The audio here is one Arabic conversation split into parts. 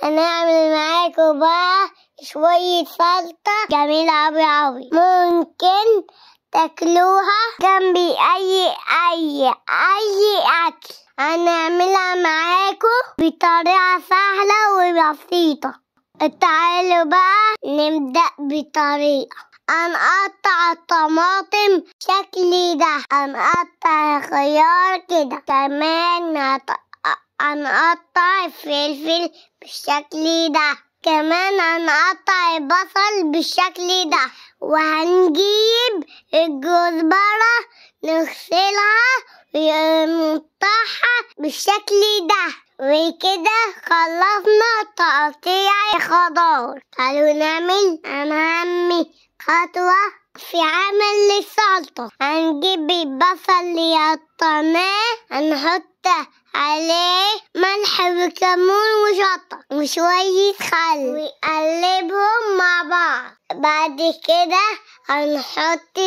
هنعمل معاكم بقى شوية سلطة جميلة أوي أوي، ممكن تاكلوها جنبي أي أكل. هنعملها معاكم بطريقة سهلة وبسيطة. تعالوا بقى نبدأ بطريقة. هنقطع الطماطم بالشكل ده، هنقطع الخيار كده، كمان هنقطع الفلفل بالشكل ده، كمان هنقطع البصل بالشكل ده، وهنجيب الكزبرة نغسلها ونقطعها بالشكل ده. وكده خلصنا تقطيع الخضار. تعالوا نعمل أهم خطوة في عمل السلطة. هنجيب البصل اللي قطعناه، هنحط عليه ملح وكمون وشطة وشوية خل ونقلبهم مع بعض. بعد كده هنحط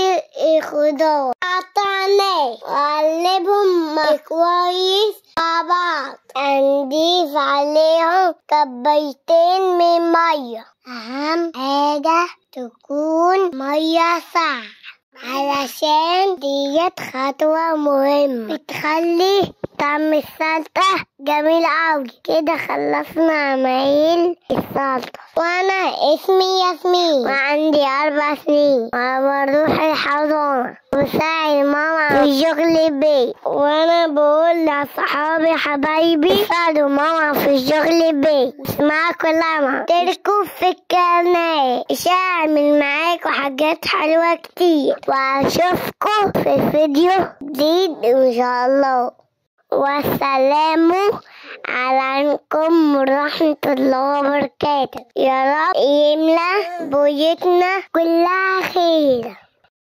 الخضار قطعناه ونقلبهم كويس مع بعض. هنضيف عليهم كوبايتين من مية، أهم حاجة تكون مية ساقعة علشان ديت خطوة مهمة بتخلي طعم السلطة جميل أوي. كده خلصنا عمايل السلطة. وأنا اسمي ياسمين وعندي 4 سنين وبروح الحضانة وبساعد ماما في شغل البيت. وأنا بقول لصحابي حبايبي ساعدوا ماما في شغل البيت. اسمعوا كلامها، اشتركوا في القناة عشان أعمل معاكم حاجات حلوة كتير، وأشوفكم في فيديو جديد إن شاء الله. والسلام عليكم ورحمة الله وبركاته. يا رب يملى بيوتنا كلها خير.